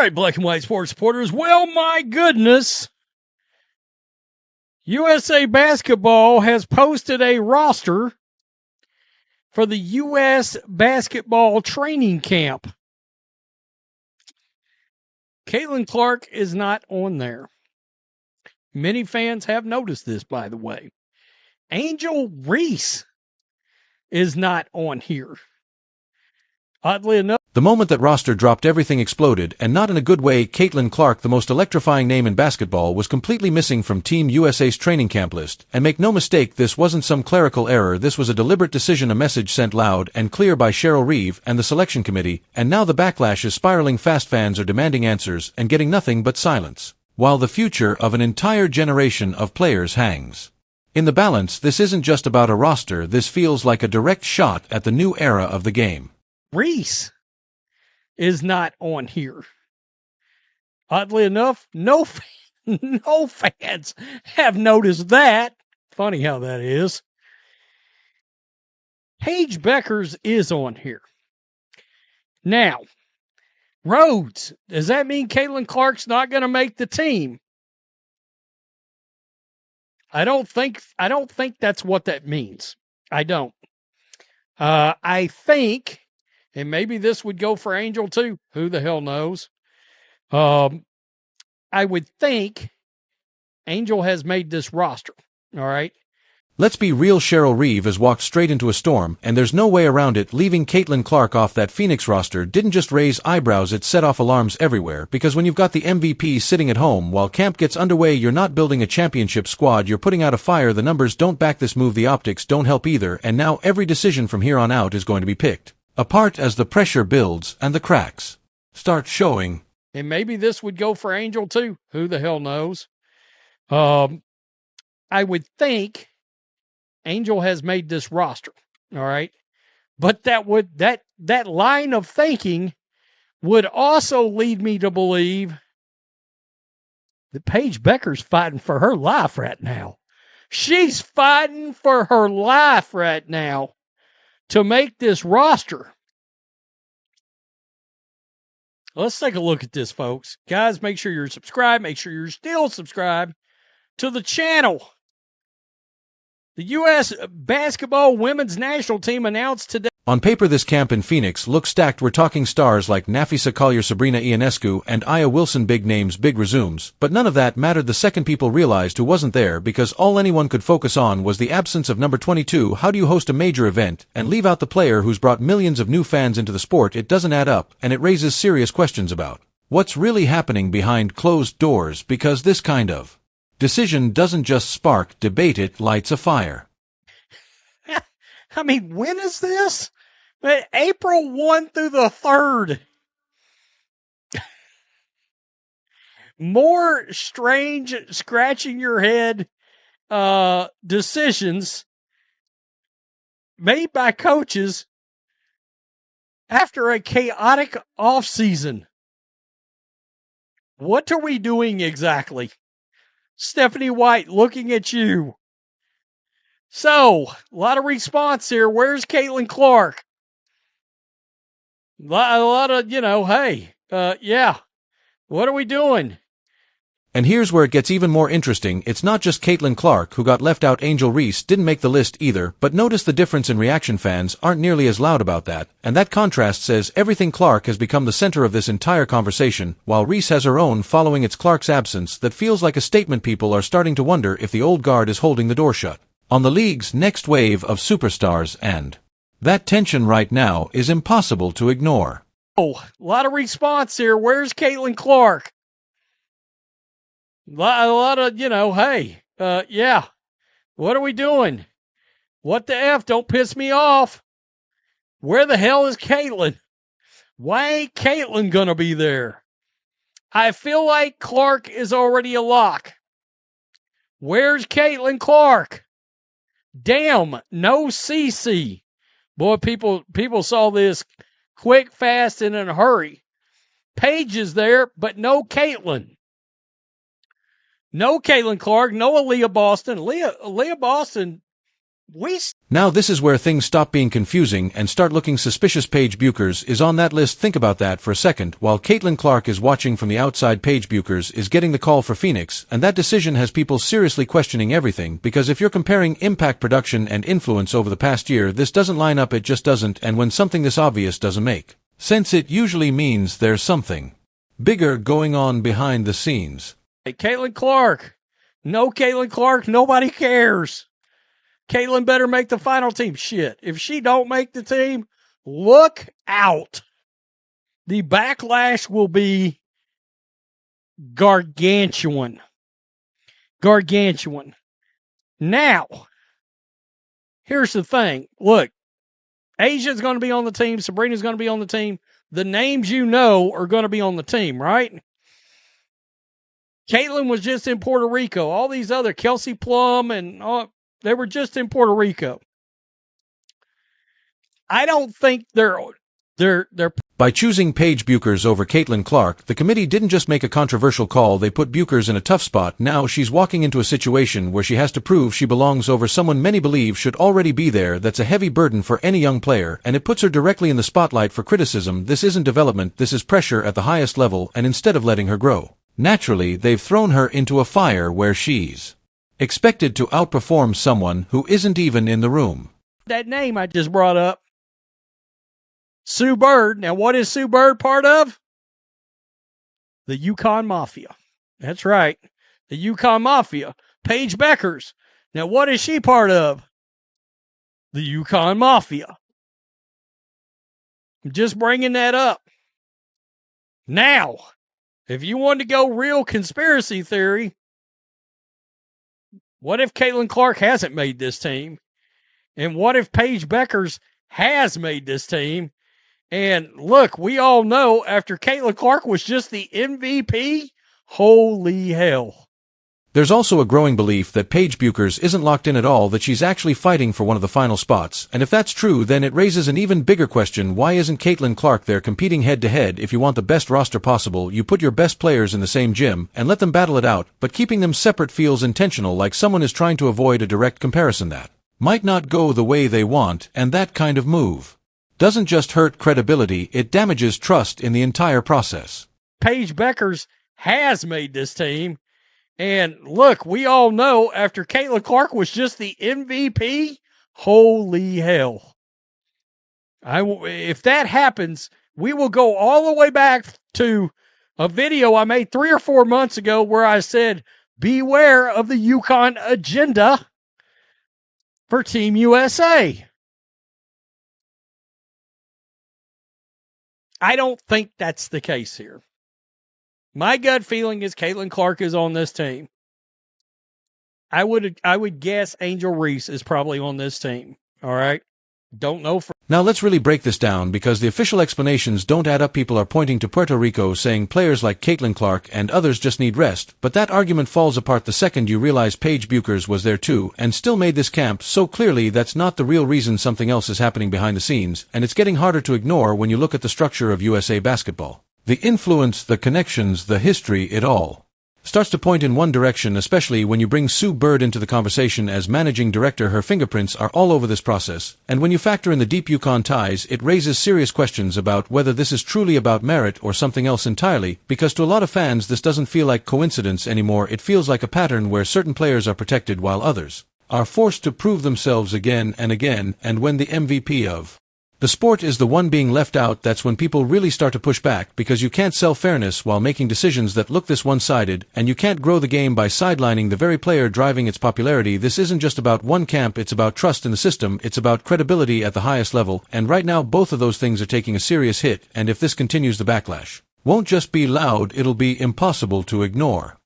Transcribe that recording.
right, black and white sports supporters. Well, my goodness. USA Basketball has posted a roster for the U.S. Basketball Training Camp. Caitlin Clark is not on there. Many fans have noticed this, by the way. Angel Reese is not on here. Oddly enough, the moment that roster dropped, everything exploded, and not in a good way. Caitlin Clark, the most electrifying name in basketball, was completely missing from Team USA's training camp list. And make no mistake, this wasn't some clerical error. This was a deliberate decision, a message sent loud and clear by Cheryl Reeve and the selection committee, and now the backlash is spiraling fast. Fans are demanding answers and getting nothing but silence, while the future of an entire generation of players hangs in the balance. This isn't just about a roster. This feels like a direct shot at the new era of the game. Reese is not on here. Oddly enough, no fans have noticed that. Funny how that is. Paige Bueckers is on here. Now, Rhodes, does that mean Caitlin Clark's not going to make the team? I don't think that's what that means. I don't. I think, and maybe this would go for Angel too. Who the hell knows? I would think Angel has made this roster. All right. Let's be real, Cheryl Reeve has walked straight into a storm, and there's no way around it. Leaving Caitlin Clark off that Phoenix roster didn't just raise eyebrows, it set off alarms everywhere, because when you've got the MVP sitting at home while camp gets underway, you're not building a championship squad, you're putting out a fire. The numbers don't back this move, the optics don't help either, and now every decision from here on out is going to be picked apart as the pressure builds and the cracks start showing. And maybe this would go for Angel too. Who the hell knows? I would think Angel has made this roster. All right. But that line of thinking would also lead me to believe that Paige Bueckers fighting for her life right now. She's fighting for her life right now to make this roster. Let's take a look at this, folks. Guys, make sure you're subscribed. Make sure you're still subscribed to the channel. The U.S. Basketball Women's National Team announced today. On paper, this camp in Phoenix looks stacked. We're talking stars like Nafisa Collier, Sabrina Ionescu, and Aya Wilson. Big names, big resumes. But none of that mattered the second people realized who wasn't there, because all anyone could focus on was the absence of number 22. How do you host a major event and leave out the player who's brought millions of new fans into the sport? It doesn't add up, and it raises serious questions about what's really happening behind closed doors, because this kind of decision doesn't just spark debate, it lights a fire. I mean, when is this? April 1 through the 3rd. More strange, scratching your head decisions made by coaches after a chaotic offseason. What are we doing exactly? Stephanie White, looking at you. So, a lot of response here. Where's Caitlin Clark? A lot of, hey, yeah, what are we doing? And here's where it gets even more interesting. It's not just Caitlin Clark who got left out. Angel Reese didn't make the list either, but notice the difference in reaction. Fans aren't nearly as loud about that, and that contrast says everything. Clark has become the center of this entire conversation, while Reese has her own following. It's Clark's absence that feels like a statement. People are starting to wonder if the old guard is holding the door shut on the league's next wave of superstars, and that tension right now is impossible to ignore. Oh, a lot of response here. Where's Caitlin Clark? A lot of, hey, yeah, what are we doing? What the F? Don't piss me off. Where the hell is Caitlin? Why ain't Caitlin going to be there? I feel like Clark is already a lock. Where's Caitlin Clark? Damn, no CC. Boy, people saw this quick, fast, and in a hurry. Paige is there, but no Caitlin. No Caitlin Clark, no Aaliyah Boston. Aaliyah Boston Now this is where things stop being confusing and start looking suspicious. Paige Bueckers is on that list. Think about that for a second. While Caitlin Clark is watching from the outside, Paige Bueckers is getting the call for Phoenix, and that decision has people seriously questioning everything, because if you're comparing impact, production, and influence over the past year, this doesn't line up. It just doesn't, and when something this obvious doesn't make sense, it usually means there's something bigger going on behind the scenes. Hey, Caitlin Clark. No Caitlin Clark, nobody cares. Caitlin better make the final team. Shit, if she don't make the team, look out. The backlash will be gargantuan. Gargantuan. Now, here's the thing. Look, Asia's going to be on the team. Sabrina's going to be on the team. The names you know are going to be on the team, right? Caitlin was just in Puerto Rico. All these other, Kelsey Plum and all, they were just in Puerto Rico. I don't think they're. By choosing Paige Bueckers over Caitlin Clark, the committee didn't just make a controversial call, they put Bueckers in a tough spot. Now she's walking into a situation where she has to prove she belongs over someone many believe should already be there. That's a heavy burden for any young player, and it puts her directly in the spotlight for criticism. This isn't development, this is pressure at the highest level, and instead of letting her grow naturally, they've thrown her into a fire where she's expected to outperform someone who isn't even in the room. That name I just brought up, Sue Bird. Now, what is Sue Bird part of? The Yukon Mafia. That's right. The Yukon Mafia. Paige Bueckers. Now, what is she part of? The Yukon Mafia. I'm just bringing that up. Now, if you want to go real conspiracy theory, what if Caitlin Clark hasn't made this team? And what if Paige Bueckers has made this team? And look, we all know after Caitlin Clark was just the MVP, holy hell. There's also a growing belief that Paige Bueckers isn't locked in at all, that she's actually fighting for one of the final spots. And if that's true, then it raises an even bigger question. Why isn't Caitlin Clark there competing head-to-head? If you want the best roster possible, you put your best players in the same gym and let them battle it out, but keeping them separate feels intentional, like someone is trying to avoid a direct comparison that might not go the way they want, and that kind of move doesn't just hurt credibility, it damages trust in the entire process. Paige Bueckers has made this team. And look, we all know after Caitlin Clark was just the MVP, holy hell. If that happens, we will go all the way back to a video I made 3 or 4 months ago where I said, beware of the Yukon agenda for Team USA. I don't think that's the case here. My gut feeling is Caitlin Clark is on this team. I would guess Angel Reese is probably on this team. All right. Don't know for. Now let's really break this down, because the official explanations don't add up. People are pointing to Puerto Rico, saying players like Caitlin Clark and others just need rest, but that argument falls apart the second you realize Paige Bueckers was there too and still made this camp. So clearly that's not the real reason. Something else is happening behind the scenes, and it's getting harder to ignore when you look at the structure of USA basketball. The influence, the connections, the history, it all starts to point in one direction, especially when you bring Sue Bird into the conversation as managing director. Her fingerprints are all over this process, and when you factor in the deep Yukon ties, it raises serious questions about whether this is truly about merit or something else entirely, because to a lot of fans this doesn't feel like coincidence anymore. It feels like a pattern where certain players are protected while others are forced to prove themselves again and again, and when the MVP of the sport is the one being left out, that's when people really start to push back, because you can't sell fairness while making decisions that look this one-sided, and you can't grow the game by sidelining the very player driving its popularity. This isn't just about one camp, it's about trust in the system, it's about credibility at the highest level, and right now both of those things are taking a serious hit, and if this continues, the backlash won't just be loud, it'll be impossible to ignore.